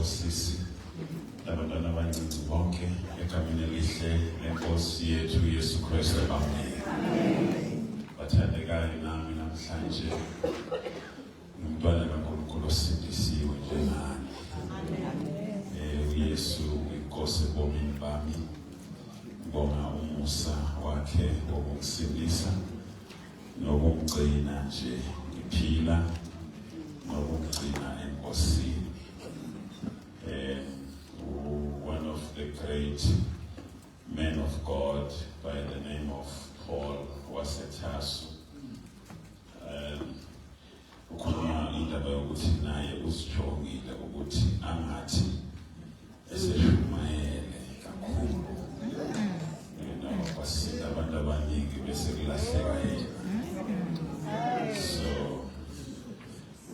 osisi labantwana abancinci bonke egameni elihle lenkosi yethu Yesu Kristu. Amen. Bathandekayo nami namhlanje umntwana kaNkulunkulu osindisiwe njengani. uYesu inkosi ebomini bami. Ngibonga umusa wakhe wokungisindisa nokungigcina nje ngiphila nokungigcina enkosini. One of the great men of God by the name of Paul waseThasu ukhuluma indaba yokuthi naye usijongile ukuthi angathi eseshumayele kakhulu kwasida abantu abaningi bese kulahleka yena. So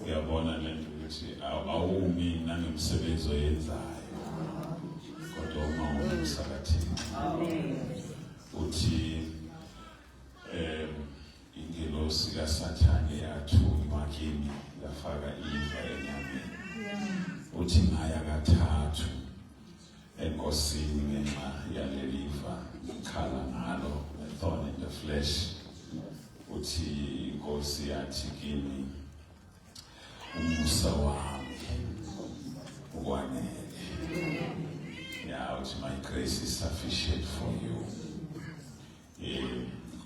uyabona lento ukuthi awumi nangemisebenzi oyenzayo kodwa uma umsakathini. Uthi ingelosi kaSathane yathuma kimi yafaka iva enyameni. Uthi ngaya kathathu enkosini ngenxa yaleliva ngikhala ngalo, a thorn in the flesh. Uthi inkosi yathi kimi umusa wami ukwanele. Uthi my grace is sufficient for you.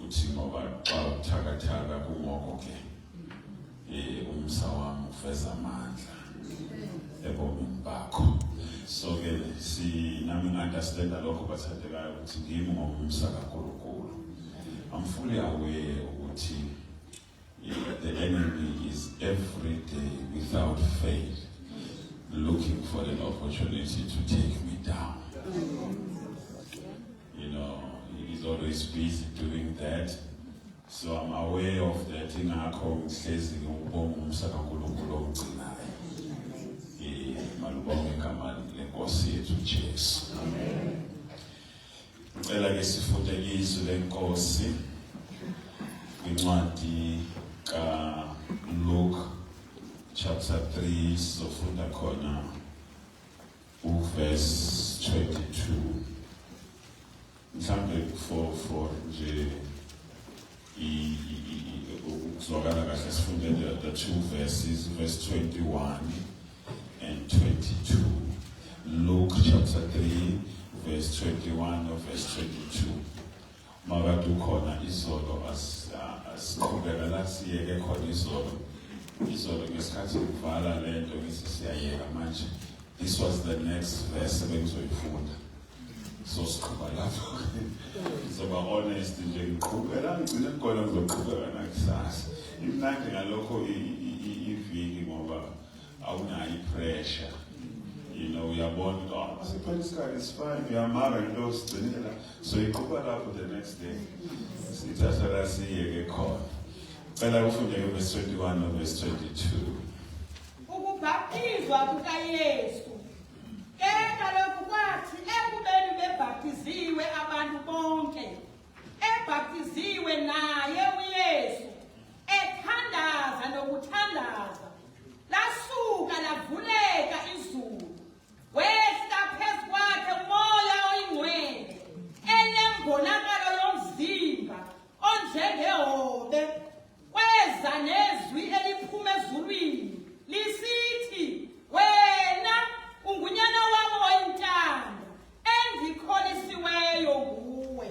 Uthi ngoba xa uthakathaka kumoko ke umusa wami ufeza amandla ebomini bakho. So ke nami understand lokho bathandekayo ukuthi ngimi ngomsa kaNkulunkulu. I'm fully aware ukuthi the enemy is every day without faith looking for an opportunity to take me down. He's always busy doing that. So I'm aware of that. Ingakho ngihlezi ngibonga umsa kaNkulunkulu ogcinayo. Malubonge igama lenkosi yethu Jesu. Amen. Ngicela ke sifunde izwi lenkosi incwadi kaLuke chapter 3 sofunda khona verse 22. Mhlambe for nje ukuzwakala kahle sifunde the two verses, verse 21 and 22. Luke chapter 3 verse 21 or verse 22. Magadu khona izolo asiqhubeka la siyeke khona izolo ngesikhathi uvala lento ngithi siyayeka manje. This was the next verse bengizoyifunda. So siqhubeka lapho. So ba honest nje ngiqhubeka ngicela khona ngizoqhubeka nakusasa. Imnandi ngalokho iviki ngoba awunayo pressure. Uyabona ukuthi is fine, uyamara into osigcinela. So iqhubeka lapho the next day. Sithatha la siyeke khona. Cela ufunde verse 21 no verse 22. Ukubhaptizwa kukaYesu. Kaloku kwathi ekubeni bebhaptiziwe abantu bonke. Ebhaptiziwe naye uYesu. Ethandaza nokuthandaza. Lasuka lavuleka izulu. Wehla phezu kwakhe umoya oyingcwele. Enembonakalo yomzimba onjengehobe. Weza nezwi eliphuma ezulwini lisithi, wena ungunyana wami oyintando engikholisiweyo kuwe.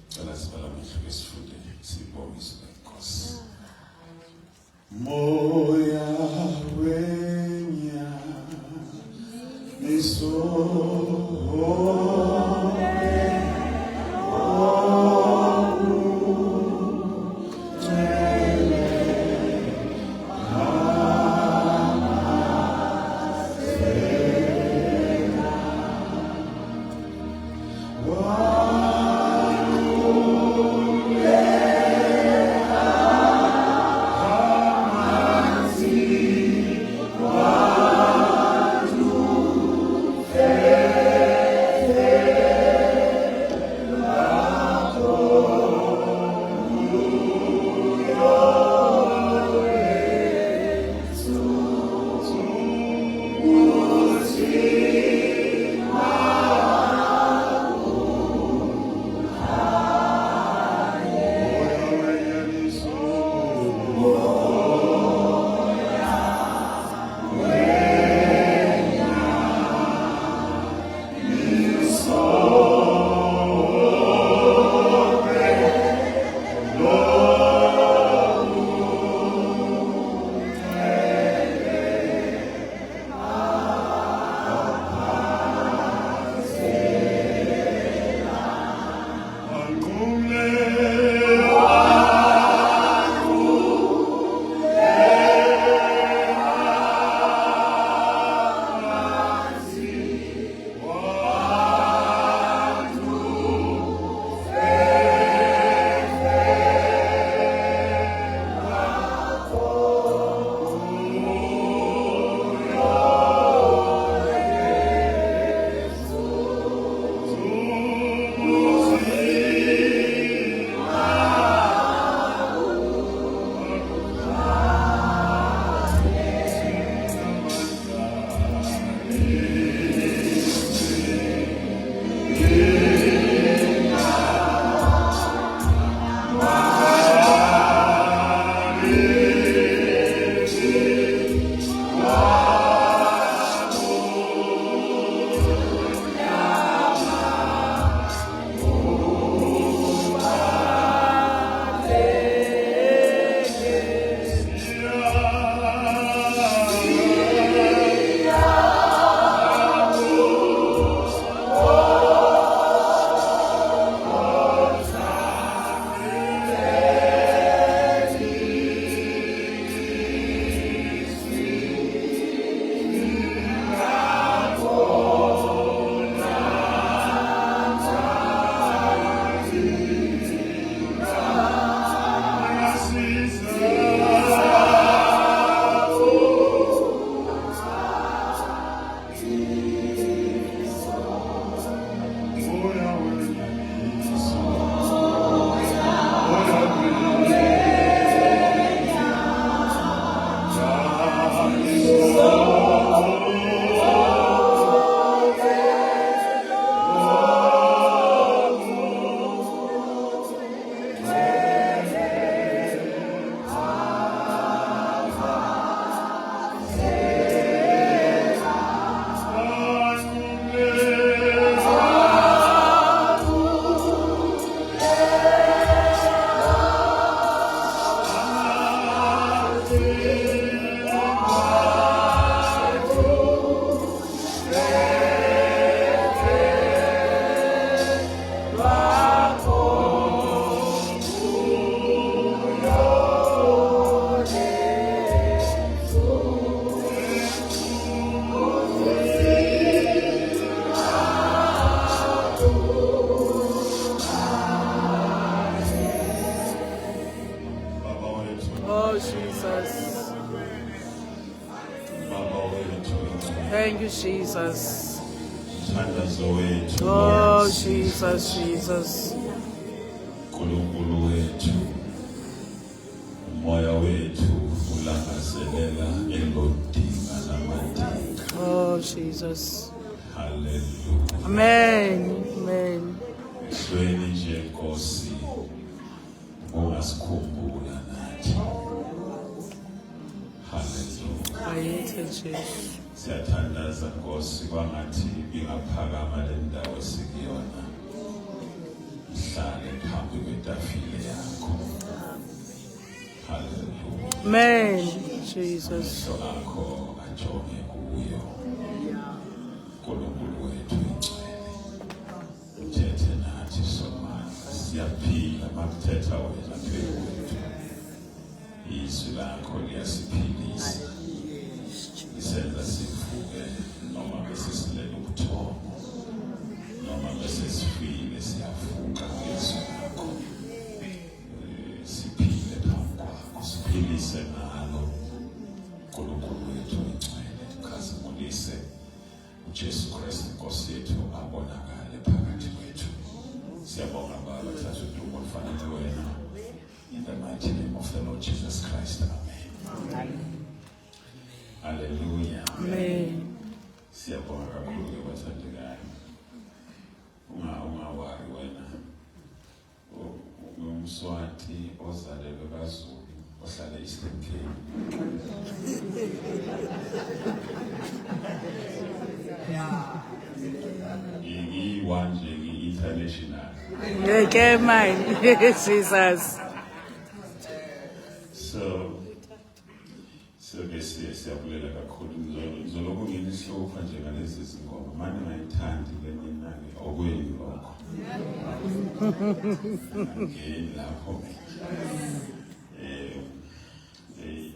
Cela sibala mehlo sifunde sibonge izinkosi. Thank you, Jesus. Mthandazo wethu, Oh, Lord, Jesus, Jesus. uNkulunkulu wethu, umoya wethu ulangazelela elodinga namadinga. Oh, Jesus. Hallelujah. Amen. Amen. Ehlweni nje Nkosi, ungasikhumbula nathi. Hallelujah. Ayethe Jesu. Siyathandaza Nkosi kwangathi ingaphakama le ndawo sikuyona. Ihlale phambi kwetafile yakho. Hallelujah. Amen. Jesus. Akho ajonge kuyo. Nkulunkulu wethu ingcwele. Uthethe nathi somandla. Siyaphila makuthetha wena kwethu. Izwi lakho liyasiphilisa. Lisenza sivuke noma besesilela ubuthongo. Noma besesifile siyavuka ngezwi lakho. Siphile phambi kwakho. Siphilise ngalo. Nkulunkulu wethu ingcwele. Khazimulise uJesu Kristu Nkosi yethu abonakale phakathi kwethu. Siyabonga Baba thatha udumo olufanele wena. In the mighty name of the Lord Jesus Christ. Amen. Hallelujah. Amen. Siyabonga kakhulu ke bathandekayo. Ungawari wena. Umswati ozalelwe kaZulu ohlala Eastern Cape. Ngiyiwanje ngi-international. Okay, mine. Jesus. So bese siyabulela kakhulu ngizoloko nginihlupha nje ngalezi zingoma manje ngayithandi le mina ke okwenu lokho. Ngeni lapho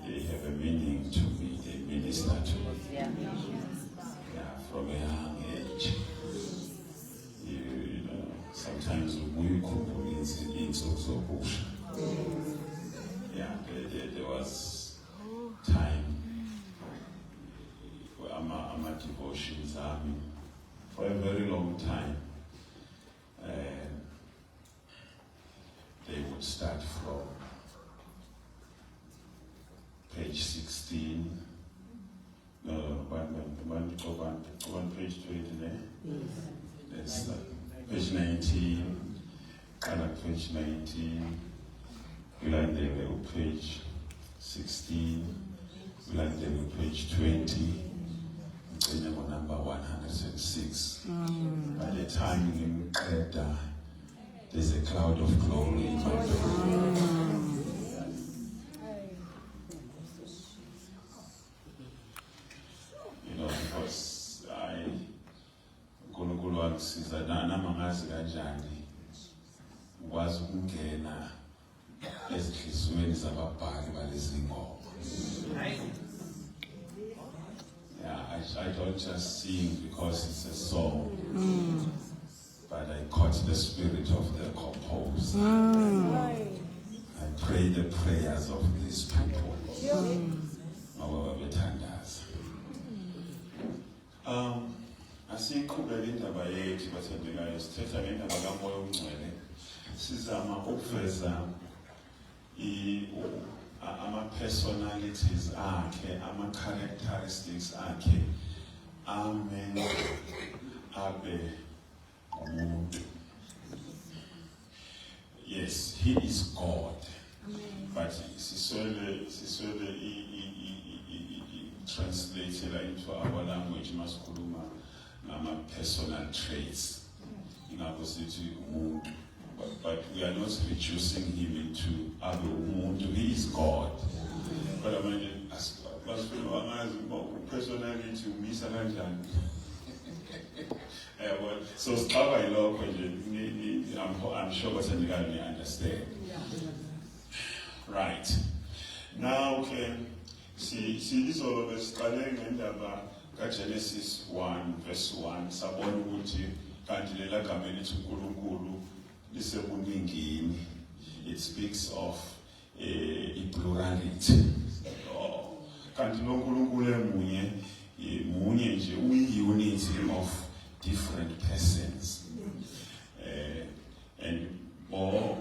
they have a meaning to me, they minister to me. Yeah, from a young age. You know, sometimes we yeah, there was time where I'm a devotions for a very long time. They would start from page 16. No, one page 20 there. That's page 19. Page 19. We land there with page 16. We land there with page 20. Number 106. By the time in Kreta, there's a cloud of glory in my door. You know, because uNkulunkulu wangisiza nama ngazi kanjani ukwazi ukungena ezinhliziyweni zababhali balezi ngoma. Yeah, I don't just sing because it's a song, but I caught the spirit of the composer. I pray the prayers of these people. Asiqhubeke indaba yethu bathandekayo sithetha ngendaba kaMoya oNgcwele sizama ukuveza ama-personalities akhe, ama-characteristics akhe amen abe umuntu. Yes, he is God. But siswele translated into our language masikhuluma ngama-personal traits. But we are not reducing him into Abu Umuntu. He is God. But I mean, personality umisa kanjani. So I'm sure what you understand. Right. Now, okay. See this all of us. Genesis 1 verse 1. Sabona ukuthi kanti lela gama elithi uNkulunkulu lisebuningini. It speaks of a plurality. Kanti lo uNkulunkulu emunye unity of different persons. And all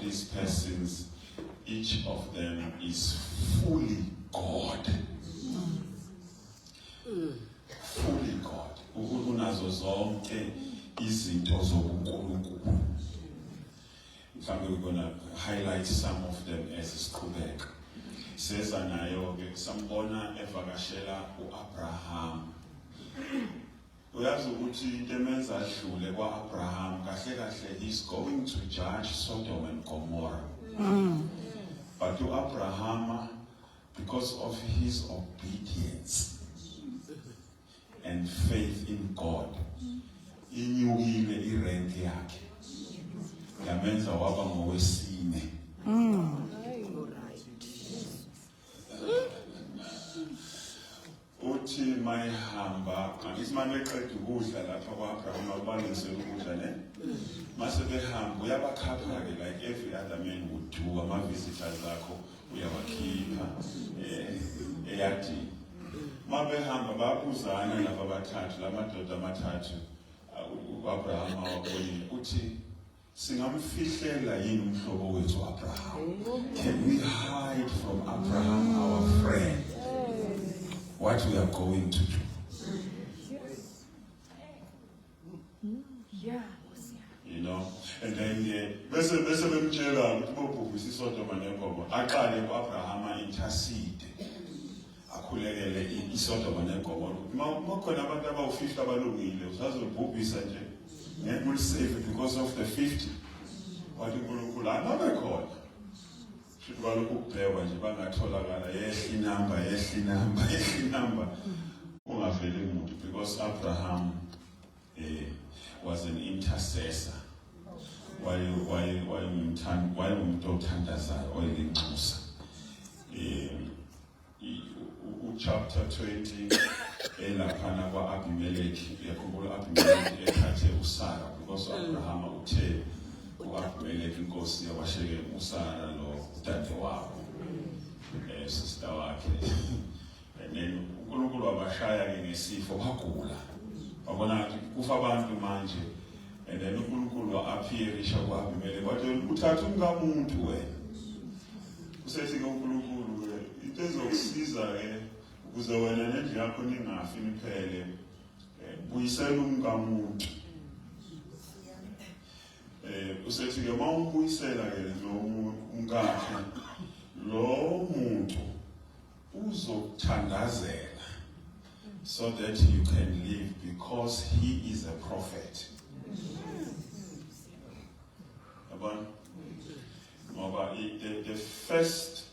these persons, each of them is fully God. Fully God. Unazo zonke izinto zobuNkulunkulu. We're going to highlight some of them as isiqhubeka. Seza nayo ke sambona evakashela uAbraham. Uyazi ukuthi into emenza adlule kwaAbraham kahle kahle he's going to judge Sodom and Gomorrah. But uAbraham, because of his obedience and faith in God, inyukile irank yakhe. Yamenza waba ngowesine. Uthi mayihamba isimane eqeda ukudla lapha kwaAbraham abalingisela ukudla ne mase behamba uyabakhapha ke like every other man would do. Ama-visitors akho uyabakhipha eyadini. Mabehamba babuzana laba bathathu lamadoda amathathu uAbraham awabonile uthi singamfihlela yini umhlobo wethu Abraham? Can we hide from Abraham our friend what we are going to do? You know, and then bese bemtshela ukuthi bobhubhisa iSodoma neGomora aqale kuAbraham intercede akhulekele iSodoma neGomora. Makhona abantu abawu-50 abalungile usazobhubhisa nje ngeke ulisave because of the 50. Wathi uNkulunkulu anabekhona futhi balokhu kubhekwa nje bangatholakala yehla inamba ungaveli umuntu because Abraham was an intercessor. Umuntu othandazayo oyilinxusa. Chapter 20 elaphana kwa-Abimeleki yakhumbula Abimeleki ethathe uSara because Abraham uthe u-Abimeleki inkosi yabasheke uSara lo udade wabo sister wakhe and then uNkulunkulu wabashaya ngesifo bagula babona kufa abantu manje and then uNkulunkulu wa-appearisha ku-Abimeleki wathi uthatha umkamuntu wena usethi uNkulunkulu into ezokusiza ukuze wena nendlu yakho ningafi niphele buyisela umkamuntu. Usethi ke mawumbuyisela ke lo umkakhe lo muntu uzothandazela so that you can live because he is a prophet. The first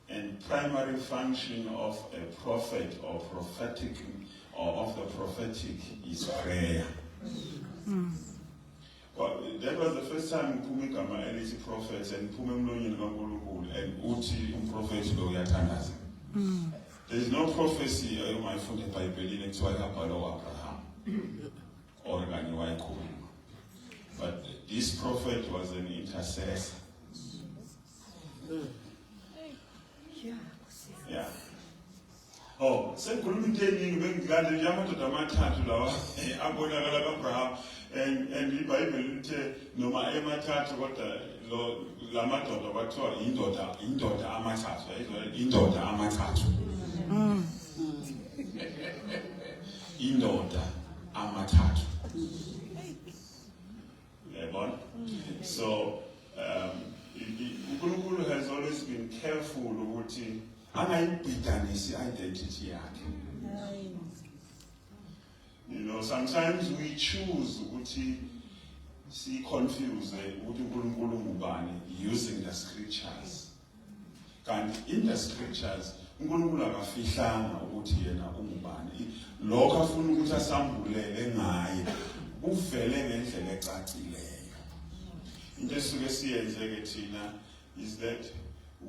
and primary function of a prophet or prophetic or of the prophetic is prayer. Well, that was the first time Pumigama elithi prophets and Pumemlonyeni kaNkulunkulu and uthi umprofethi lo uyathandaza. There is no prophecy ayumayifunde eBhayibhelini ekuthiwa kabhalo Abraham or ngani wayikhuluma. But this prophet was an intercessor. Yeah. Oh, sengikhuluma into eningi bengikade nje amadoda amathathu lawa abonakala kaAbraham and iBhayibheli lithe noma emathathu kodwa la madoda bathiwa indoda amathathu indoda amathathu. Indoda amathathu. So uNkulunkulu has always been careful ukuthi angayibhidanisi identity yakhe. You know, sometimes we choose ukuthi si confuse ukuthi uNkulunkulu ngubani using the scriptures. Kanti in the scriptures uNkulunkulu akafihlanga ukuthi yena ungubani. Lokho afuna ukuthi asambulele ngaye uvele ngendlela ecacileyo. Into esuke siyenzeke thina is that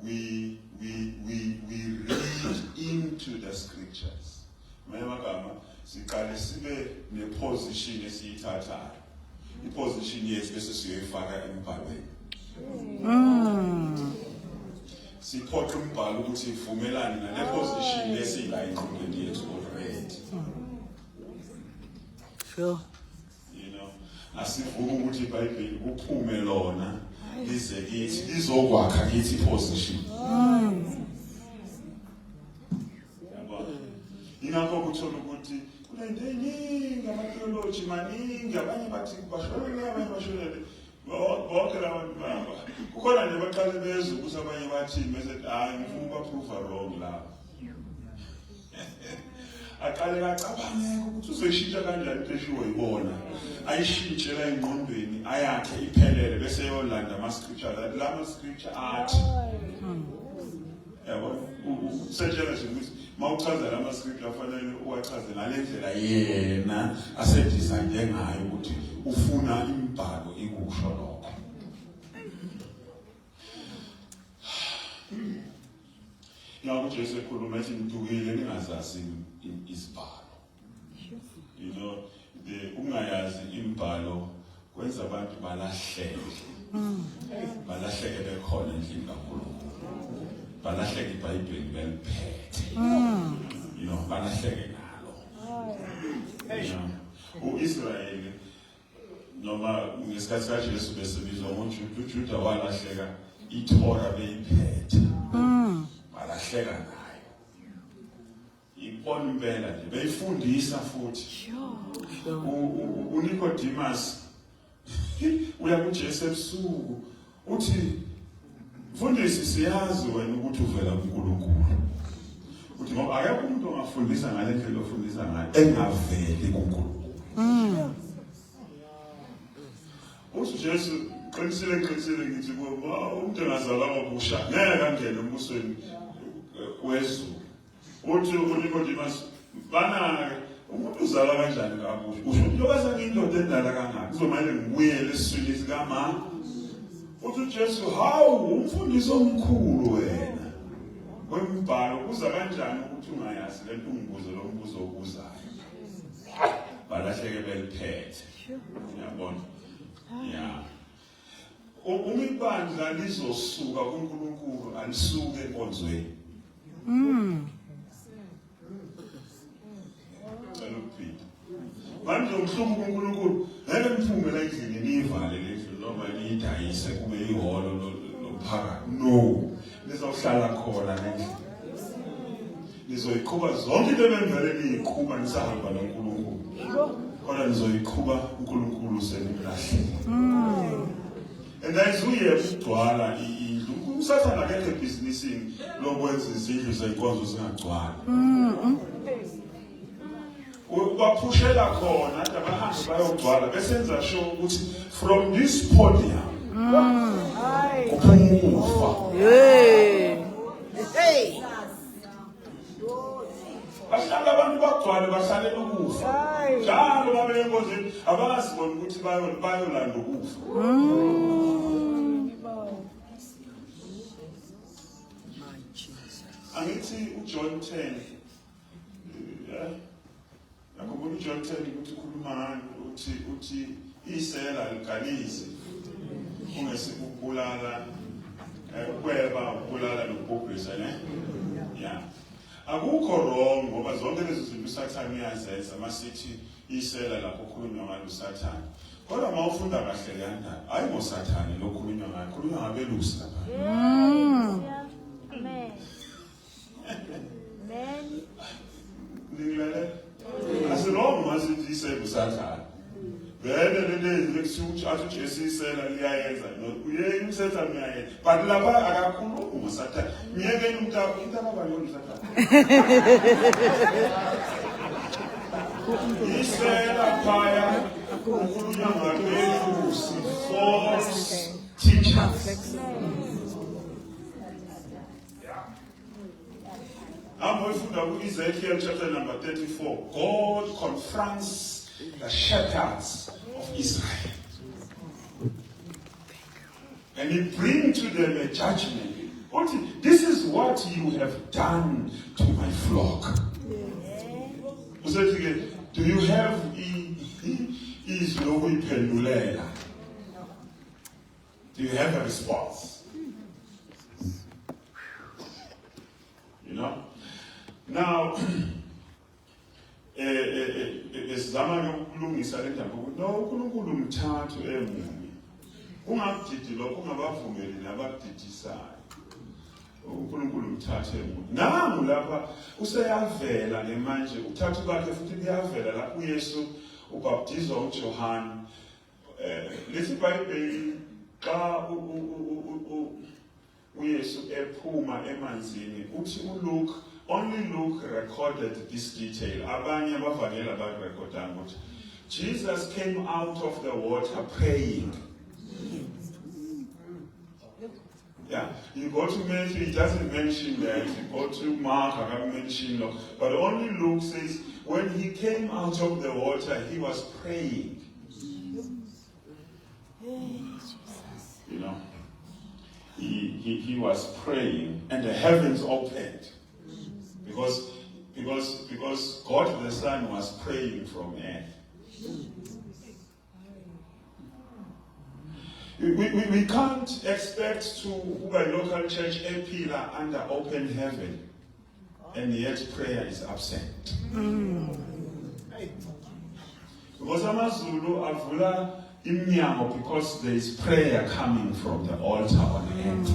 we read into the scriptures. Mayamagama siqale sibe neposition esiyithathayo. Iposition yethu bese siyoyifaka embhalweni. siphoqa umbhalo ukuthi ivumelane nale position lesila engqondweni yethu already. Sure. You know, asivuka ukuthi iBhayibheli kuphume lona lize kithi lizokwakha kithi position. Ingakho kuthola ukuthi kunento eningi ama-theology maningi abanye bathi bashonele abanye bashonele bonke labantu baba kukhona nje baqale bezwe ukuthi abanye bathi mase ngifuna ukubaprova wrong lapho aqale kacabangeke ukuthi uzoyishintsha kanjani into eshiwo yibona ayishintshe la engqondweni ayakhe iphelele bese yolanda ama-scripture lama-scripture athi yabo usetshela nje ukuthi mawuchaza lama-scripture afanele uwachaze ngale ndlela yena asedizayine ngayo ukuthi ufuna imbhalo ikusho lokho. Ngakho uJesu ekhuluma ethi nidukile ningazazi izibhalo. You know, ungayazi imbhalo kwenza abantu balahleke. Balahleke bekhona endlini kaNkulunkulu. Balahleke iBhayibheli beliphethe. You know, balahleke nalo. You know, uIsrayeli noma ngesikhathi kaJesu besebizwa ngoJuda, uJuda walahleka iTorah beyiphethe. Balahleka nayo. Ibona impela nje beyifundisa futhi. uNicodemus uya kuJesu ebusuku uthi mfundisi siyazi wena ukuthi uvela kuNkulunkulu. Uthi ngoba akekho umuntu ongafundisa ngale ndlela ofundisa ngayo engaveli kuNkulunkulu. uJesu qinisile ngithi umuntu engazalwa ngobusha ngeke angene embusweni wezulu. Uthi uNicodemus bana umuntu uzalwa kanjani kabusha? Usho njengoba ngiyindoda endala kangaka kuzomele ngibuyele esiswini sikamama. Uthi uJesu hawu umfundisi omkhulu wena wembhalo kuza kanjani ukuthi ungayazi lento ungibuzo lo mbuzo obuzayo. Balahleke beliphethe. Uyabona? Yeah. Uma ibandla lizosuka kuNkulunkulu alisuke enkonzweni. Manje umhlumo kuNkulunkulu ngeke niphume la endlini nivale lendlu noma niyidayise kube ihholo lomphakathi. No. Nizohlala khona nendlu. Nizoyiqhuba zonke into ebengivele niyiqhuba nisahamba noNkulunkulu. Kodwa nizoyiqhuba uNkulunkulu senimlahlile. And ayizuye ukugcwala indlu. Usathana akekho ebhizinisini lokwenza izindlu zeyinkonzo zingagcwali. Ubaphushela khona abahambe bayogcwala besenza sure ukuthi from this podium kuphuma. Bahlala abantu bagcwale bahlale ukufa. Njalo babe enkonzweni abazibona ukuthi bayolanda ukufa. Angithi uJohn 10 Akubona uJohn 10 ukuthi ukhuluma ngani uthi isela ligalize ungesikubulala kweba ubulala nokubhubhisa ne. Yeah. Akukho wrong ngoba zonke lezi zinto uSathane uyazenza masithi isela lapho khulunywa ngalo uSathane. Kodwa mawufunda kahle leyandaba hayi ngoSathane lokhulunywa ngakho khulunywa ngabelusi lapha. Amen. Amen. Ningilale asirong masithi isela uSathane. Vele lezi lekusuthi athi uJesu isela liyayenza uyeke uSathane uyayenza but lapha akakhulumi ngoSathane ngiyeke umuntu ababalo uSathane isela phaya ukhulunywa ngabelusi false teachers. I'm going to Ezekiel chapter number 34. God confronts the shepherds of Israel. And he brings to them a judgment. This is what you have done to my flock. Do you have do you have a response? Now, esizama ukulungisa le ndaba ukuthi no uNkulunkulu umthathu emunye. Ungabudidi lokho ungabavumeli nabakudidisayo. uNkulunkulu umthathu emunye. Nangu lapha useyavela ke manje uthathu bakhe futhi kuyavela lapho uYesu ubaptizwa uJohane. Lesi iBhayibheli xa uYesu ephuma emanzini uthi uLuke, only Luke recorded this detail. Abanye abavangeli abarekhodanga ukuthi Jesus came out of the water praying. Yeah, you go to Matthew, he doesn't mention that. You go to Mark, I haven't mentioned it. But only Luke says when he came out of the water, he was praying. You know, he was praying, and the heavens opened because God the Son was praying from earth. We can't expect to have a local church pillar under open heaven, and yet prayer is absent. Because AmaZulu avula imnyango because there is prayer coming from the altar on earth.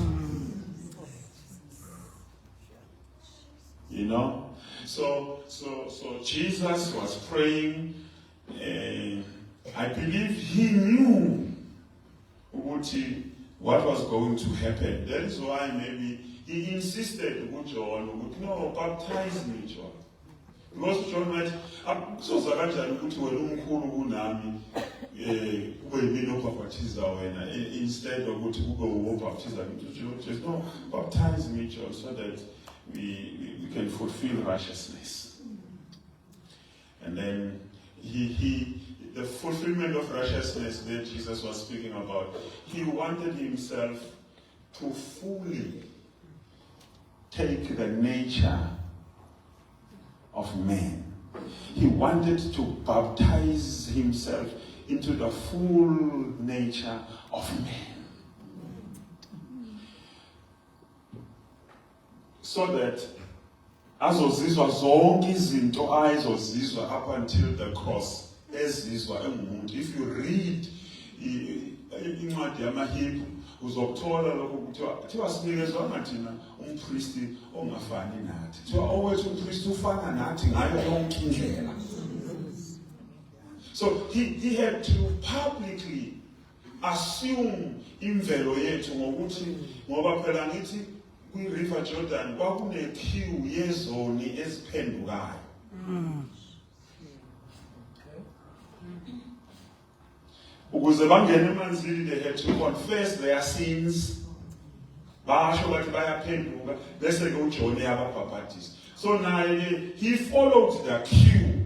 You know, so Jesus was praying. I believe he knew what was going to happen. That is why maybe he insisted with John, no, baptize me, John. Because John might, so Zakaria ukuthi wena umkhulu kunami kube yini obaptiza wena instead of ukuthi kube ubaptiza into just no, baptize me, John, so that we can fulfill righteousness. And then the fulfillment of righteousness that Jesus was speaking about, he wanted himself to fully take the nature of man. He wanted to baptize himself into the full nature of man. So that azozizwa zonke izinto ayezozizwa up until the cross. If you read incwadi yamaHebrew uzokuthola lokho kuthiwa sinikezwa thina umpristi ongafani nathi. Kuthiwa owethu umpristi ufana nathi ngayo yonke indlela. So he had to publicly assume imvelo yethu ngoba phela ngithi kwi-River Jordan kwakunequeue yezoni eziphendukayo. Ukuze bangene emanzini, they had to confess their sins. Basho bathi bayaphenduka bese ke uJohn yababhaptiza. So now he followed the queue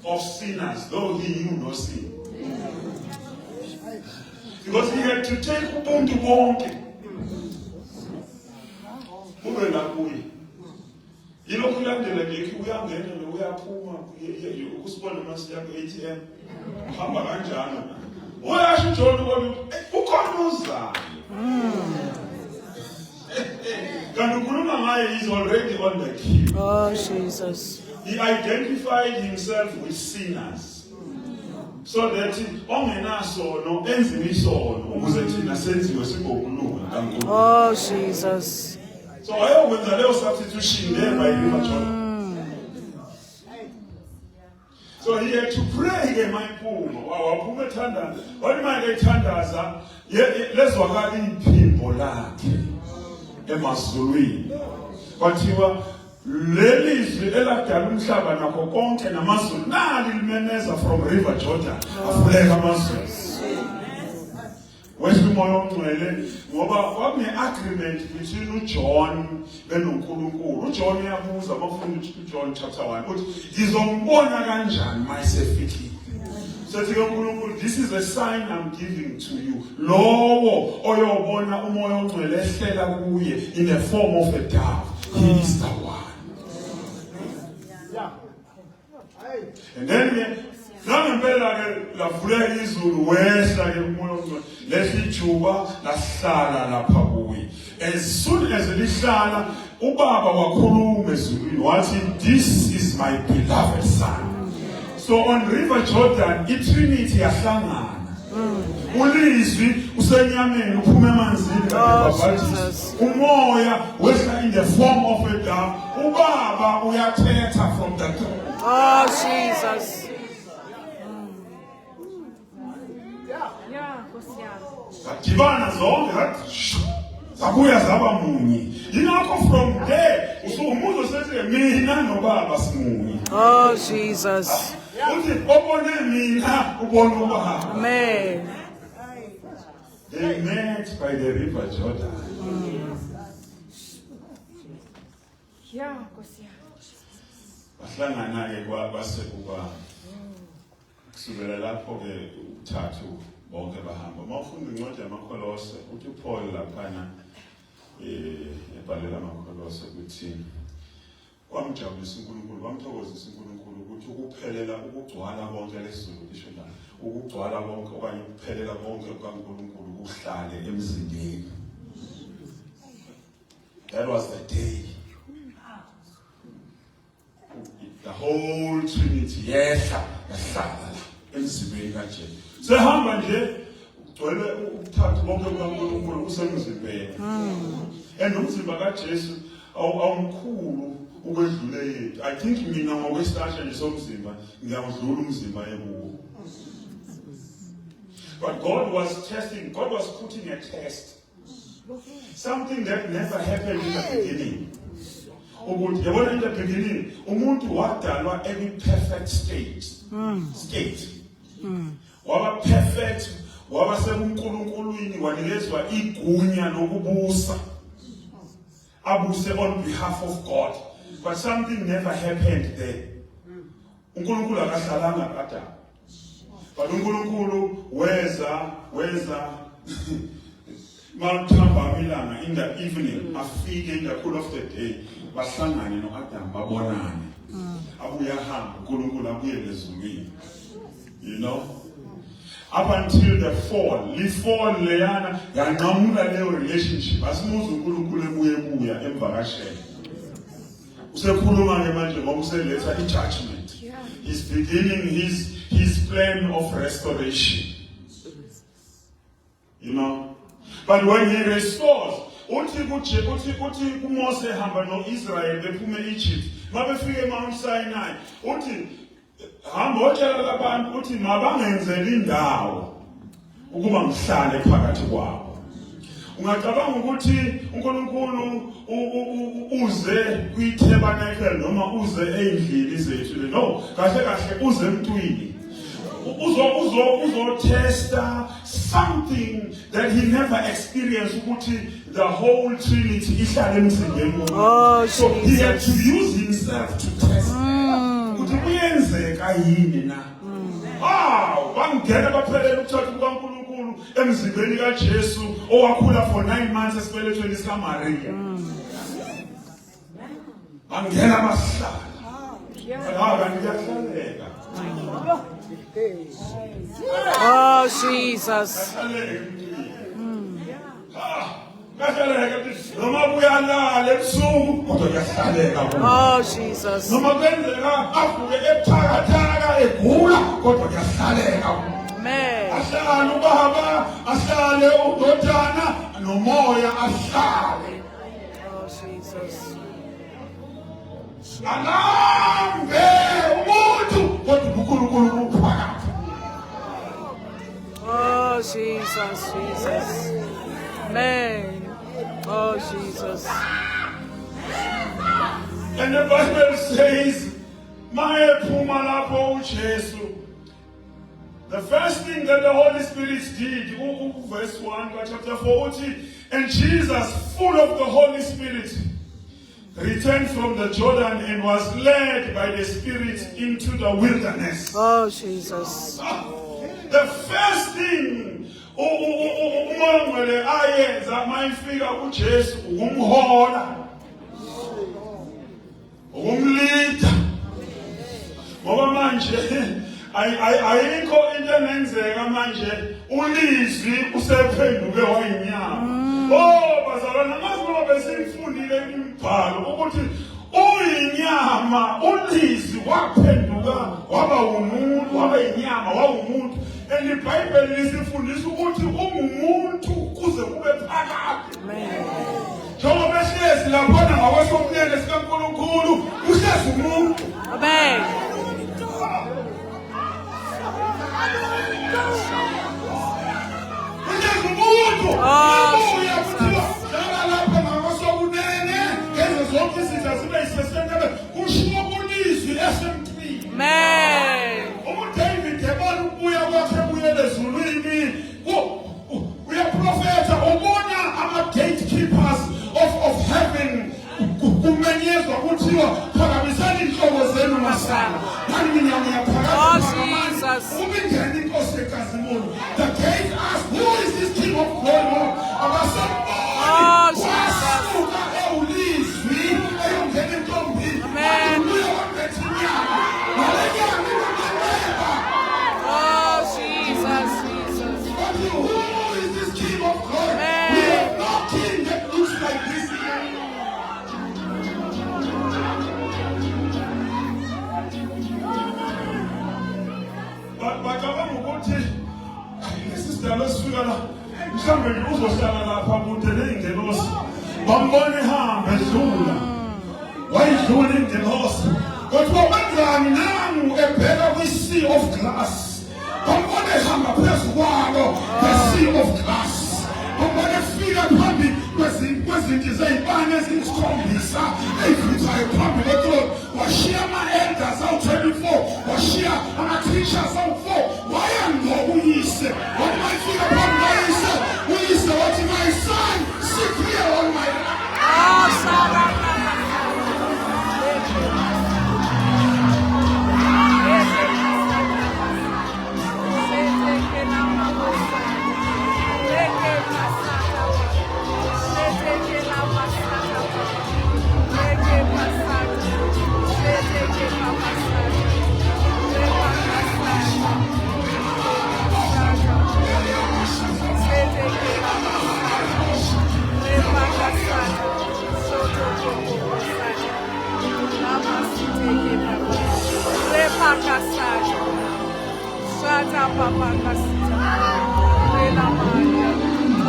of sinners, though he knew no sin. Because he had to take ubuntu bonke. Ube lakuye. Yilokhu landela nje uyangena noyaphuma ukusibona manje yakho ATM. Hamba kanjani? Uyasho uJohn ukuthi ukhona uzayo. Kanti ukhuluma ngaye, he's already on the queue. Oh Jesus. He identified himself with sinners. So that ongenasono enziwe isono ukuze thina senziwe singokulunga kaNkulunkulu. Oh Jesus. So ayokwenza leyo substitution there by River Jordan. So he had to pray ke mayiphuma waphuma ethandaza wathi manje ethandaza lezwakala iphimbo lakhe emazulwini kwathiwa lelizwi eladala umhlaba nakho konke namazulu nali limeneza from River Jordan afuleka amazulu wesimoya omngcwele ngoba kwakune-agreement between uJohn benoNkulunkulu. uJohn uyabuza mafunda uJohn chapter 1 ukuthi ngizombona kanjani mayesefikile. Sethi ke uNkulunkulu, this is a sign I'm giving to you. Lowo oyobona umoya omngcwele ehlela kuye in the form of a dove, he is the one. And then nangempela ke lavuleka izulu wehla ke umoya omngcwele lesijuba lahlala lapha kuye. As soon as lihlala ubaba wakhuluma ezulwini wathi, this is my beloved son. So on River Jordan, iTrinity yahlangana. Ulizwi usenyameni uphuma emanzini kababhathisi. Umoya wehla in the form of a dove. Ubaba uyathetha from the throne. Oh, Jesus. Zadibana zonke zabuya zaba munye. Yingakho from there umuntu usethi mina nobaba simunye. Oh, Jesus. Uthi obone mina ubone ubaba. Amen. They met by the River Jordan. Bahlangana-ke kwasekuba kusukela lapho-ke uthathu bonke bahamba. Mawufunda incwadi yamaKolose uthi uPaul laphana ebhalela amaKolose ukuthi kwamjabulisa uNkulunkulu, kwamthokozisa uNkulunkulu ukuthi ukuphelela ukugcwala konke lesizulu lisho njalo. Ukugcwala konke okanye ukuphelela konke kaNkulunkulu kuhlale emzimbeni. That was the day. The whole Trinity yehla yahlala emzimbeni kaJesu. Sehamba nje ugcwele ukuthatha konke kaNkulunkulu kusemzimbeni. And umzimba kaJesu awumkhulu ukwedlule yethu. I think mina ngokwestasha nje somzimba ngiyawudlula umzimba yekuwo. But God was testing, God was putting a test. Something that never happened in the beginning. Yabona in the beginning, umuntu wadalwa every perfect state. Waba perfect, waba sebuNkulunkuluwini wanikezwa igunya lokubusa. Abuse on behalf of God. But something never happened there. uNkulunkulu akahlalanga kade. But uNkulunkulu weza Malthamba milanga in the evening, afike in the cool of the day, bahlangane noAdam babonane. Abuya hamba uNkulunkulu abuyele ezulwini. You know? Up until the fall, leyana yanqamula leyo relationship. Asimuze uNkulunkulu ebuya emvakashela. Usekhuluma ke manje ngoba useletha i-judgment. He's beginning his plan of restoration. You know? But when he restores, uthi kuMose hamba noIsrael bephume Egypt, mabefike eMount Sinai, uthi hamba otshela abantu uthi mabangenzeli indawo ukuba ngihlale phakathi kwabo. Ungacabanga ukuthi uNkulunkulu uze kwi-tabernacle noma uze endlini zethu. No, kahle uze emntwini. Uzo testa something that he never experienced, ukuthi the whole Trinity ihlale emzimbeni. Oh, so he had to use himself to test. Ukuthi kuyenzeka yini na? Bangena baphelela ukuthatha kukaNkulunkulu emzimbeni kaJesu owakhula for 9 months esibelethweni sikaMaria. Bangena bahlala. Oh, Jesus. Oh, Jesus. Amen. Oh, Jesus. Oh, Jesus, Jesus. Amen. Oh, Jesus. And the Bible says, the first thing that the Holy Spirit did, verse 1, chapter 40, and Jesus, full of the Holy Spirit, returned from the Jordan and was led by the Spirit into the wilderness. Oh, Jesus. The first thing uMongwele ayenza mayifika kuJesu ukumhola, ukumlida. Ngoba manje ayikho into engenzeka manje ulizwi usephenduke wayinyama. Bazalwana, ngazi ngoba besimfundile imibhalo ukuthi uyinyama inyama ulizwi waphenduka waba umuntu, waba inyama wawumuntu. And iBhayibheli lisifundisa ukuthi ungumuntu kuze kube phakade. Njengoba ehlezi laphana ngakwesokunene sikaNkulunkulu uhlezi umuntu. Amen. Uhlezi umuntu. Oh, lapha ngakwesokunene ngeze zonke izitha zibe yisesendebe kushiwo ulizwi esemthini. Amen. UDavid ebona ukubuya kwakhe ebuyele ezulwini uyaprofetha ubona ama-gatekeepers of heaven kumenyezwa kuthiwa phakamisani inhloko zenu masana nani mina ngiyaphakama ubingena inkosi yekazimulu. The gate asked, who is this king of glory? Wasuka ewulizwi eyongena entombini ubuye wambetha inyama nale nyama inamandeba. Oh, Jesus, Jesus. Who is this king of glory? We have no king that looks like this. Bacabanga ukuthi lesidalo esifika la mhlawumbe uzohlala lapha kude ney'ngelosi bambona ehamba edlula wayidlula ingelosi kodwa wenzani nangu ebheka kwi-sea of glass bambona ehamba phezu kwalo the sea of glass bambona efika phambi kwezinto zey'bane eziyisikhombisa ey'vuthayo phambi kwethrone washiya ama-elders awu-24 washiya ama-creatures awu-4 waya ngokuyise wathi mayifika phambi kayise uyise wathi my son sit here on my lap.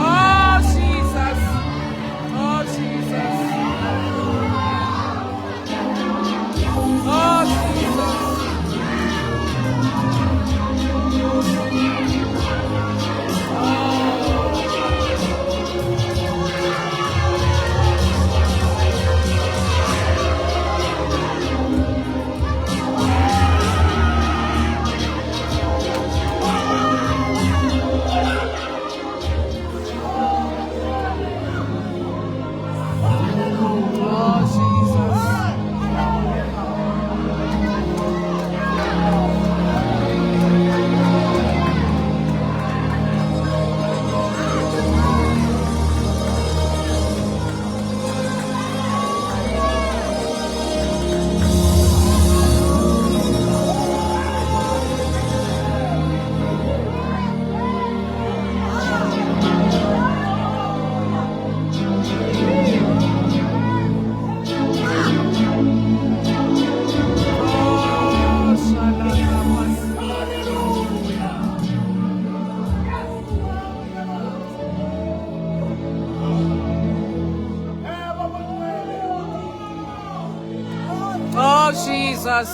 Oh, Jesus. Oh, Jesus. Oh, Jesus. Oh, Jesus.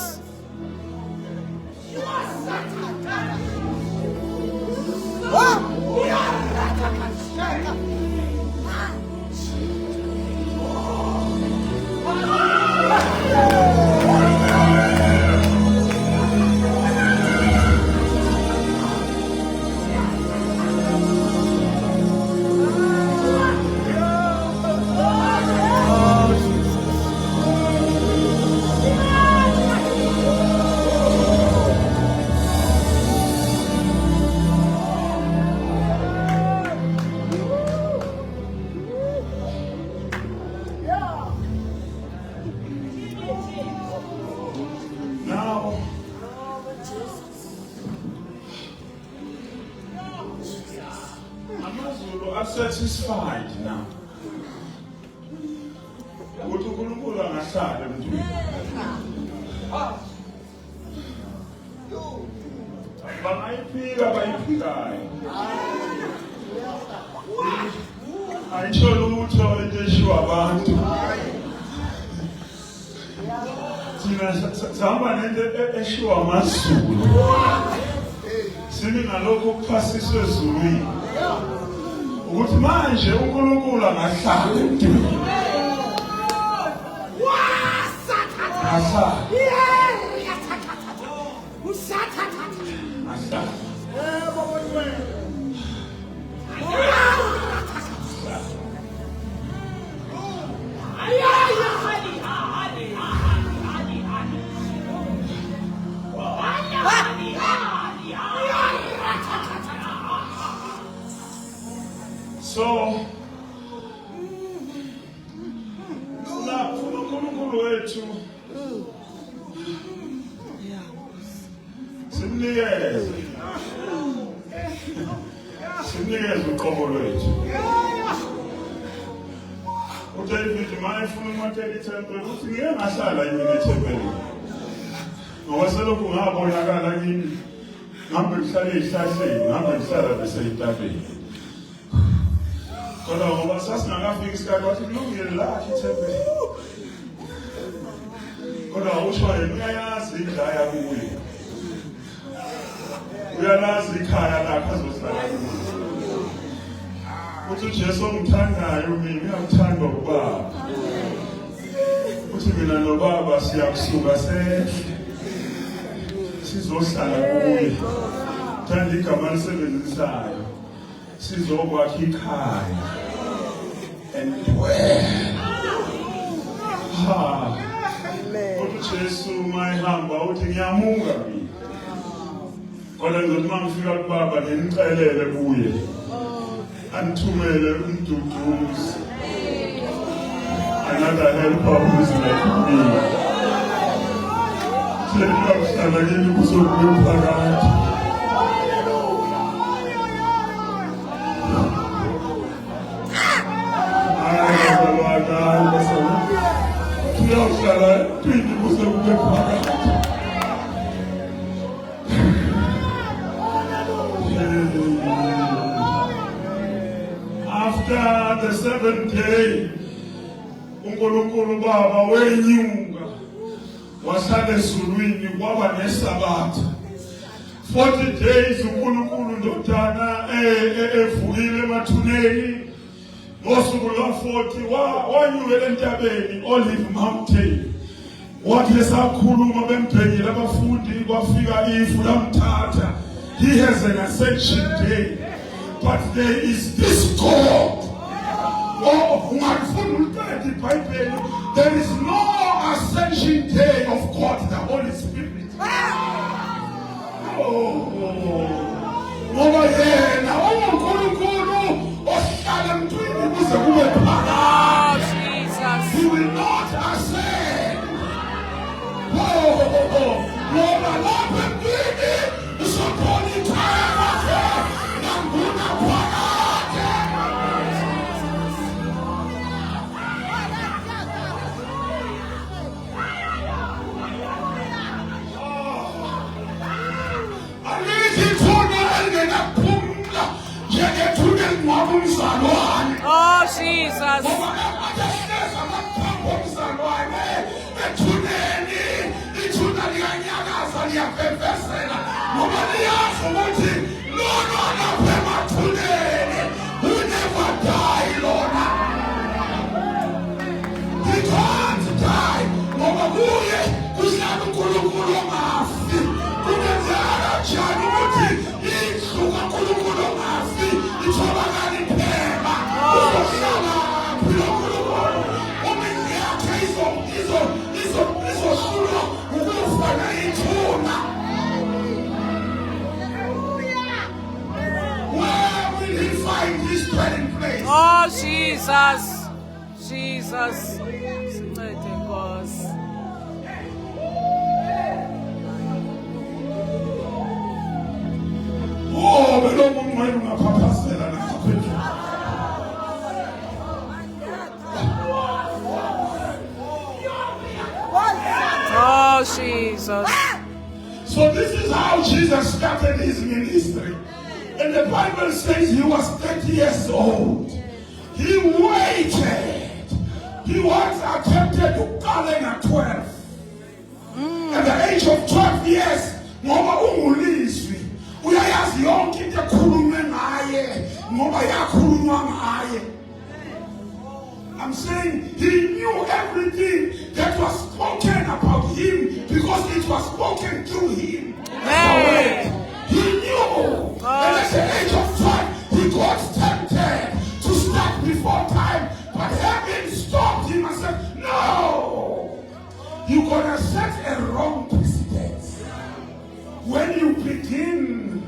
Satisfied now. Ukuthi uNkulunkulu angahlala emntwini. bayifika bayiphikayo. Ayitsho lutho into eshiwa abantu. Thina sihamba nento eshiwa amaZulu. Sithi ngalokho kuphasiswe ezulwini. Ukuthi manje uNkulunkulu angahlala emntwini. Ahlala. So, funa uNkulunkulu wethu simnikeze uqobo lwethu. uDavid mayefuna ukwakha ithempeli uthi ngeke ngahlala yini ethempelini ngoba selokhu ngabonakala kimi ngihambe ngihlale ezihlahleni ngihambe ngihlala bese itafeni. Kodwa ngoba sasingakafika isikhathi wathi kulungile lakhe ithempeli. Kodwa usho yena uyayazi indaya kuye. Uyalazi ikhaya lakhe azohlala kulo. Uthi uJesu ongithandayo mina ngiyamthanda ubaba. Uthi mina nobaba siyakusuka sehle. Sizohlala kuye. Thanda igama lisebenzisayo. Sizokwakha ikhaya. And dwell. Uthi Jesu mayihamba uthi ngiyamuka mina. Kodwa ngizothi mangifika kubaba nginicela kuye. Anthumele umduduzi. Another helper who is like me. Siyakuhlala kini kuzokuba phakathi. After the 7th day, uNkulunkulu Baba wenyunga wahlala ezulwini kwaba nesabatha. 40 days uNkulunkulu Ndodana evukile emathuneni. Ngosuku lwa-40 wanyukela entabeni Olive Mountain. Wathi esakhuluma bembhekile abafundi kwafika ifu lamthatha. He has an ascension day. But there is this God. There is no ascension day of God, the Holy Spirit. Ngoba yena uNkulunkulu ohlala emntwini kuze kube phakade. He will not ascend. Ngoba lapha emntwini uzokhona ikhaya lakhe nanguna phakade. Alithi thuna engenaphumla njengethuna elingcwaba umzalwane. Oh, Jesus. Oh, Jesus. Jesus. Sincede Nkosi. Oh, belonga umnqwele ungaphaphazela naphakathi. Oh, Jesus. So this is how Jesus started his ministry. And the Bible says he was 30 years old. He waited. He was attempted to call him at 12. At the age of 12 years, ngoba ungulizwi uyayazi yonke into ekhulunywe ngaye ngoba yakhulunywa ngaye. I'm saying he knew everything that was spoken about him because it was spoken through him. Amen. He knew. And at the age of 12, he got tempted to stop before time. But heaven stopped him and said, no. You're going to set a wrong precedence. When you begin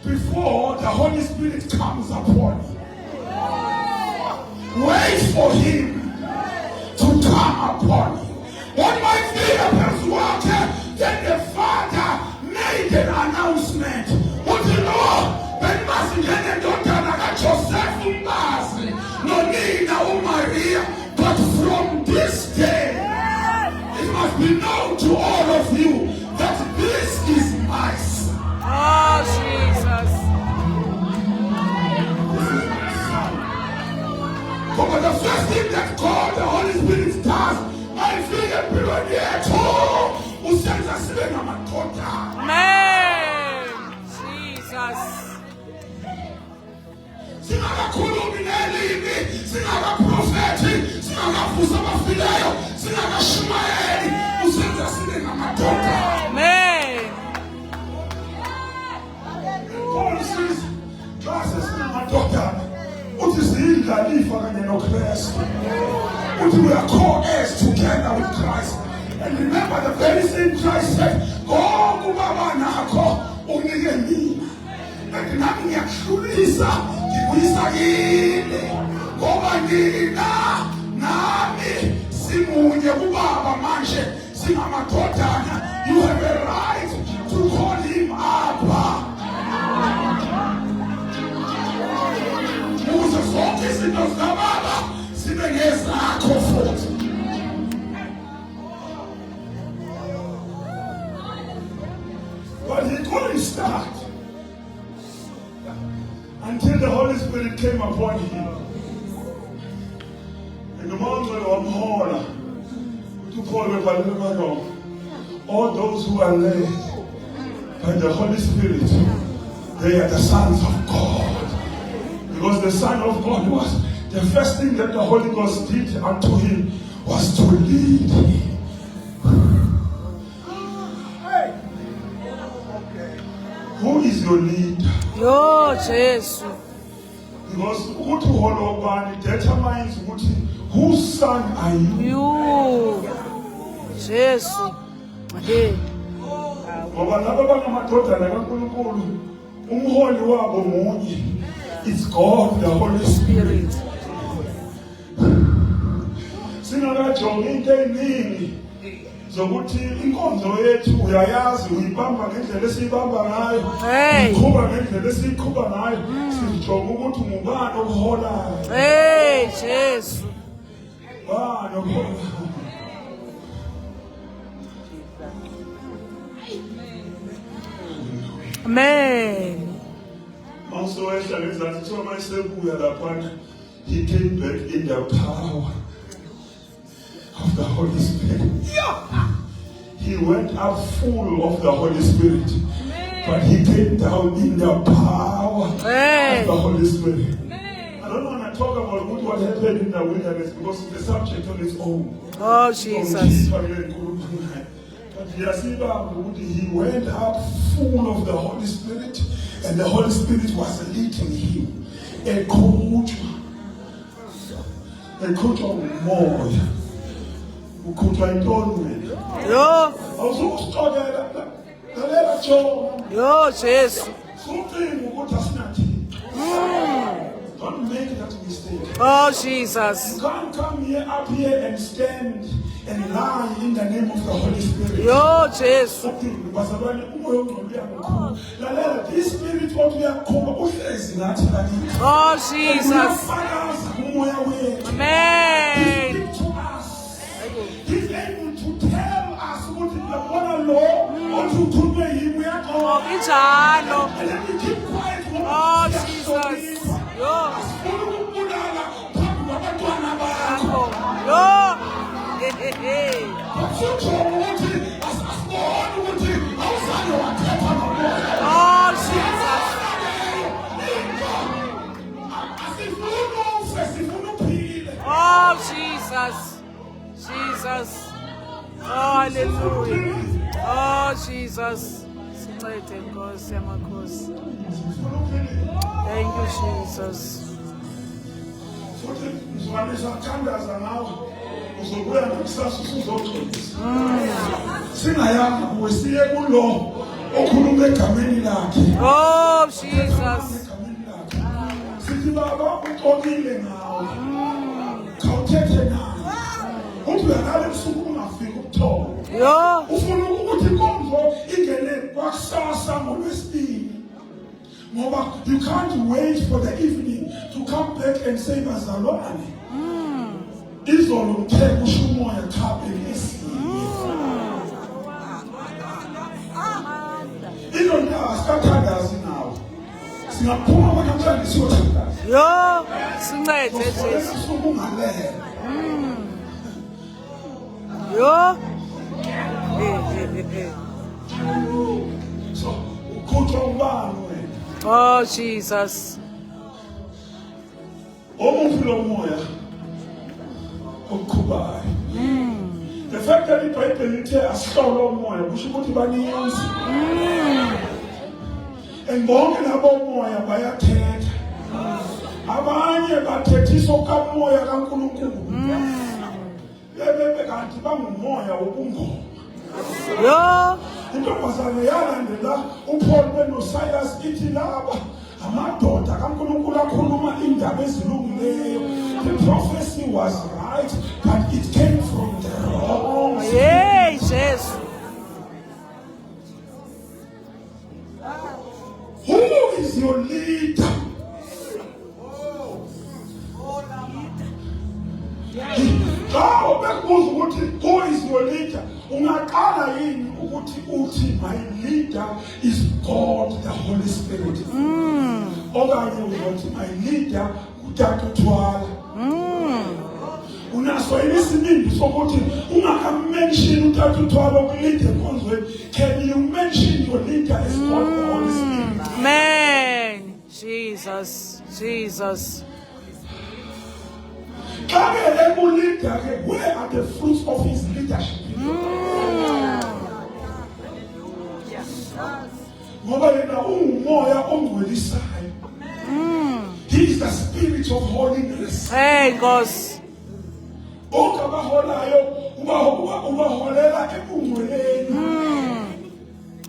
before the Holy Spirit comes upon you, wait for him to come upon you. What might be a person walking, then the Father made an announcement. What you know? When Master don't have Joseph Mbasi, no Nina or Maria, but from this day, it must be known to all of you that this is my son. Oh, Jesus. But the first thing that God, the Holy Spirit does, I feel a period here too, who sends us in a matota. Amen. Jesus. Singakakhulumi nelimi, singakaprofethi, singakavusa abafileyo, singakashumayeli, usenza sibe ngamadoda. Amen. Paul says, xa sesingamadoda, uthi siyindlalifa kanye noKristu. Uthi we are co-heirs together with Christ. And remember the very same Christ said, konke ubaba nakho unike mina. And nami ngiyakuhlulisa, ngikuyisa kini. Ngoba nina nami simunye kubaba manje singamadodana. You have a right to call him Abba. Muze zonke izinto zikababa zibe ngezakho futhi. But he couldn't start until the Holy Spirit came upon him. And the moment of Mora, all those who are led by the Holy Spirit, they are the sons of God. Because the Son of God was, the first thing that the Holy Ghost did unto him was to lead him. Who is your leader? Yo, Jesus. Because ukuthi uholo ubani determines ukuthi whose son are you? You. Jesus. Hey. Ngoba laba bangamadodana kaNkulunkulu umholi wabo munye. It's God, the Holy Spirit. Singakajongi into eningi zokuthi inkonzo yethu uyayazi uyibamba ngendlela esiyibamba ngayo, uyiqhuba ngendlela esiyiqhuba ngayo, sijonga ukuthi ngubani okuholayo. Hey, Jesus. Bani okuholayo. Amen. Also, he came back in the power of the Holy Spirit. He went up full of the Holy Spirit, but he came down in the power of the Holy Spirit. I don't want to talk about what happened in the wilderness because it's a subject on its own. Oh, Jesus. But he went up full of the Holy Spirit, and the Holy Spirit was leading him. A coach of more. Yo, Jesus. Don't make that mistake. Oh, Jesus. You can't come up here and stand and lie in the name of the Holy Spirit. Yo, Jesus. This spirit what we are called, oh, Jesus. Amen. He's able to tell us what is the law or to injalo. And then you keep quiet. Oh, Jesus. Yo. Yo. Oh, Jesus. Oh, Jesus. Jesus. Oh, hallelujah. Oh, Jesus. Sincede Nkosi yamakhosi. Thank you, Jesus. Singayanga kuwesiye kulo okhuluma egameni lakhe. Oh, Jesus. Sithi baba uxokile ngawe. Khawuthethe naye. Uthi uyakala ebusuku ungafika ukuthola. Yo. Ufuna ukuthi inkonzo ingene kwakusasa ngolwesibili. Ngoba you can't wait for the evening to come back and say bazalwane. Izolo ngithe kusho umoya cha bengisi. Ilo ndawo asithandazi nawe. Singaphuma namhlanje siyothandaza. Yo, sincede Jesu. Usungalela. Yo. So, ukhutshwa ubani wena? Oh, Jesus. Omuphi lo moya? Okuqhubayo. The fact that iBhayibheli lithe asihlole umoya kusho ukuthi baninzi. And bonke labo moya bayathetha. Abanye bathethisa okamoya kaNkulunkulu. Bebe kanti bangumoya wobungoma. Yo. Intombazane yalandela uPaul benoSilas ithi laba amadoda kaNkulunkulu akhuluma indaba ezilungileyo. The prophecy was right, but it came from the wrong. Hey, Jesus. Who is your leader? How bekubuza ukuthi who is your leader? Ungaqala yini ukuthi uthi my leader is God the Holy Spirit. Okanye uzothi my leader uTata uThwala. Unaso inisibindi sokuthi ungaka-mention uTata uThwala ukulida enkonzweni. Can you mention your leader as God the Holy Spirit? Man. Jesus. Jesus. Where are the fruits of his leadership? He is the spirit of holiness. Hey, Ghost.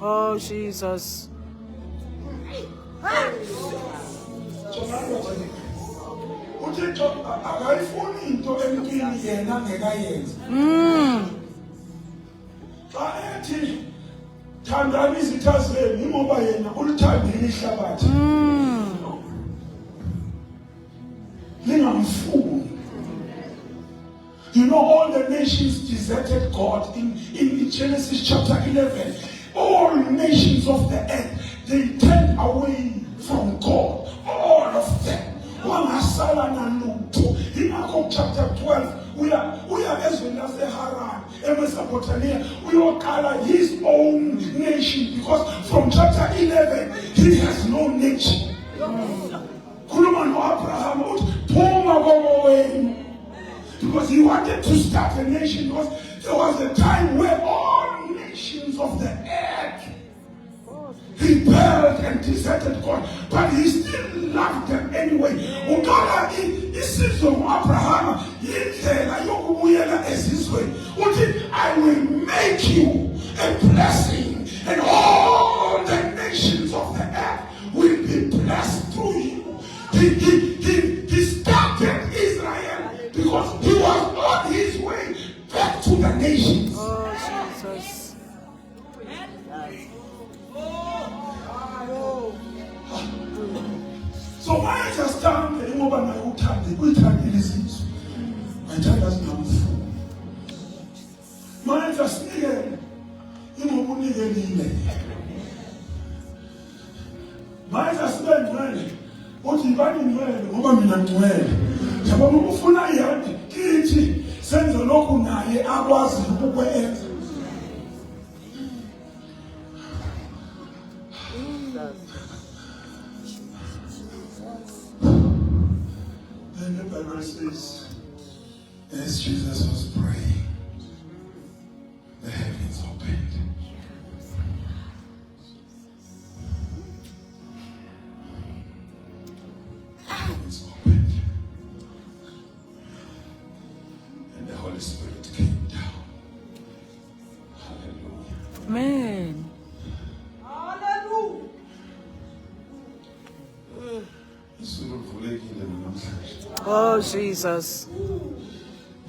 Oh, Jesus. uThixo akayifuni into emntwini yena ngekayenza. Xa ethi thandani izitha zenu ngoba yena ulithandile ihlabathi. Lingamfuni. You know all the nations deserted God in Genesis chapter 11. All nations of the earth, they turned away from God. All of them. In chapter 12, we are as well as the Haran, Mesopotamia. We all color his own nation because from chapter 11 he has no nation. Because he wanted to start a nation because there was a time where all nations of the earth rebelled and deserted God, but he still loved them anyway. Abraham, I will make you a blessing, and all the nations of the earth will be blessed through you. He started Israel because he was on his way back to the nations. Oh, Jesus. So I just stand there, ngoba naye uyithandile izizwe. Ayithanda zingamfuni. Manje asinikele ingoba unikelile. awudibani ngcwele ngoba mina ngcwele. Yabona ufuna ihandi kithi senze lokhu naye akwazi ukukwenza. And the Bible says, as Jesus was praying, the heavens opened. The heavens opened. And the Holy Spirit came down. Hallelujah. Amen. Hallelujah. Izulu livulekile namhlanje. Oh, Jesus.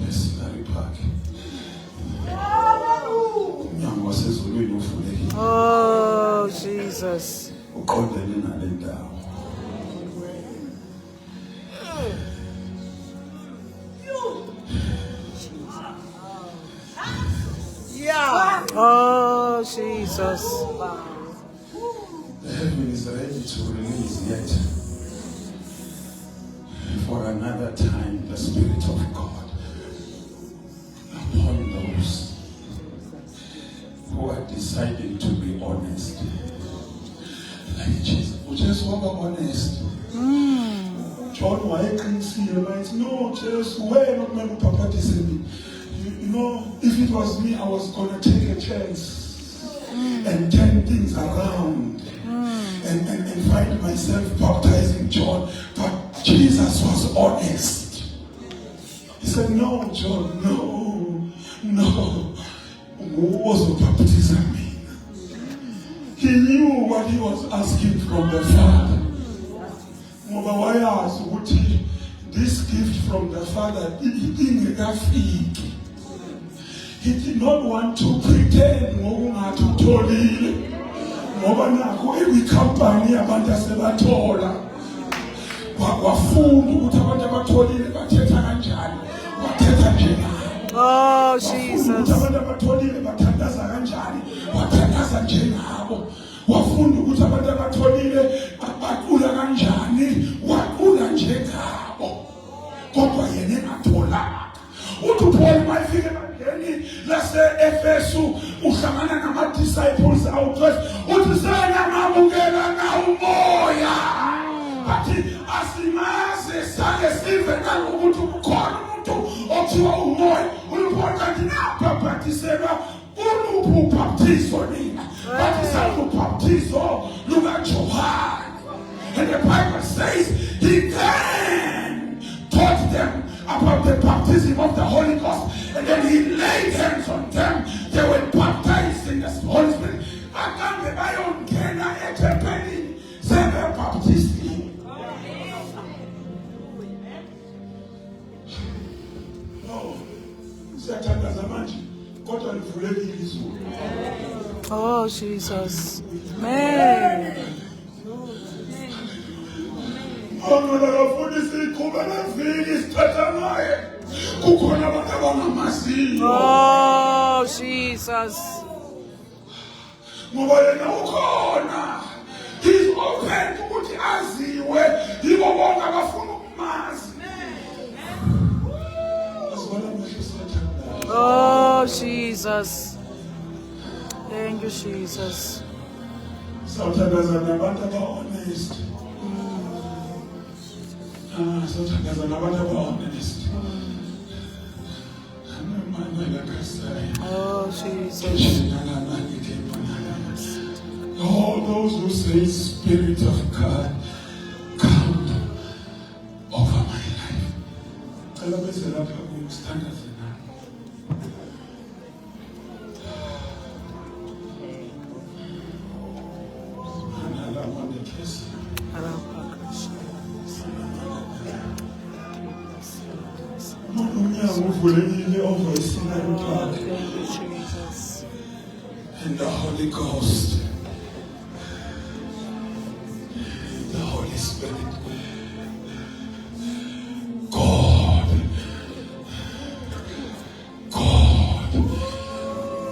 Esinari Park. Hallelujah. Umnyango wasezulwini uvulekile. Oh, Jesus. Uqondene nale ndawo. Yeah. Oh, Jesus. The heaven is ready to release yet. For another time, the Spirit of God upon those who are deciding to be honest. Like Jesus, just were honest. John wayeqinisile bathi no Jesus wena kumele uphapathise mina. You know, if it was me, I was gonna take a chance and turn things around and find myself baptizing John. But Jesus was honest. He said, no, John, no. Who was baptizing me? He knew what he was asking from the Father. Ngoba wayazi ukuthi this gift from the Father ingekafiki. He did not want to pretend ngokungathi utholile. Ngoba nakho ekwicompany abantu asebathola. Wafunda ukuthi abantu abatholile bathetha kanjani. Bathetha njengani. Oh, Ukuthi Jesus. abantu abatholile bathandaza kanjani. Bathandaza njengabo. Wafunda ukuthi abantu abatholile baqula kanjani. Waqula njengabo. Kodwa yena engatholanga. Uthi Paul mayifike ebandleni lase-Efesu uhlangana nama-disciples awu-12 uthi sengamamukela na umoya bathi asimaze sake sive nalokuthi kukhona umuntu othiwa umoya uLupaul kanti nabhabhatiselwa uluphi ubhaptizo nina bathi salubhaptizo lukaJohane. And the Bible says he then taught them about the baptism of the Holy Ghost, and then he laid hands on them. They were baptized in the Holy Spirit. Akambe bayongena ethempelini sebebaptizile. No, siyathandaza manje kodwa livulekile izulu. Oh, Jesus. Amen. Ngoba akafundisa iqhubela viki sithatha naye. Kukhona abantu abangamaziyo. Oh, Jesus. Ngoba yena ukhona. He's open ukuthi aziwe yibo bonke abafuna ukumazi. Asibona manje siyathandaza. Oh, Jesus. Thank you, Jesus. Sawuthandaza nabantu aba-honest. Sawuthandaza nabantu aba-honest. Oh, Jesus. All those who say, Spirit of God, come over my life. Cela bese lapha kumstandaze nami. Analama nekesi. Umnyango uvulekile over iSinai Park. Thank you, Jesus. And the Holy Ghost, the Holy Spirit, God,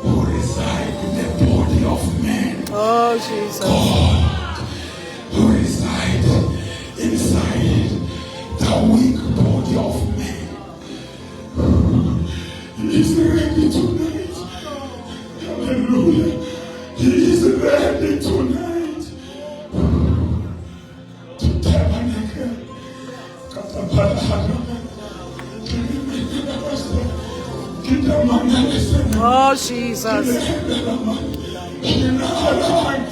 who resides in the body of man, Oh, Jesus. God, who resides inside He is ready tonight to tabernacle. Oh, Jesus. He's ready tonight.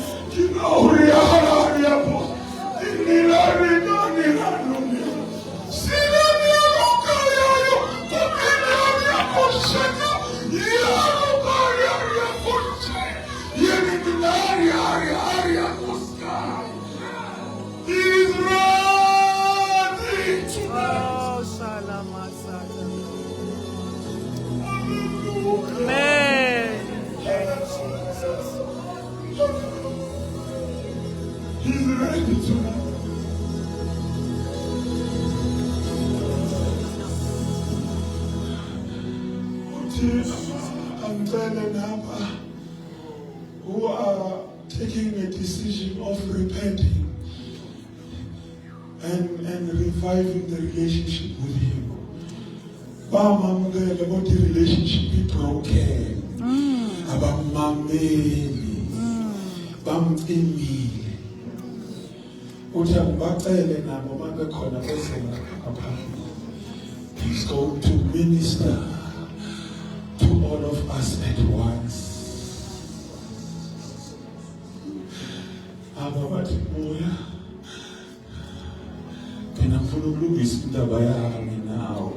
Oh, Shalamasata. Amen. He's ready tonight. I'm telling Abba, who are taking a decision of repenting and reviving the relationship with Him. Bamamukele but the relationship is broken. Abamameli. Bamcimile. Uthi angibacele nabo babekhona bezela apha. He's going to minister to all of us at once. Aba bathi moya. Phela ngifuna ukulungisa indaba yami nawe.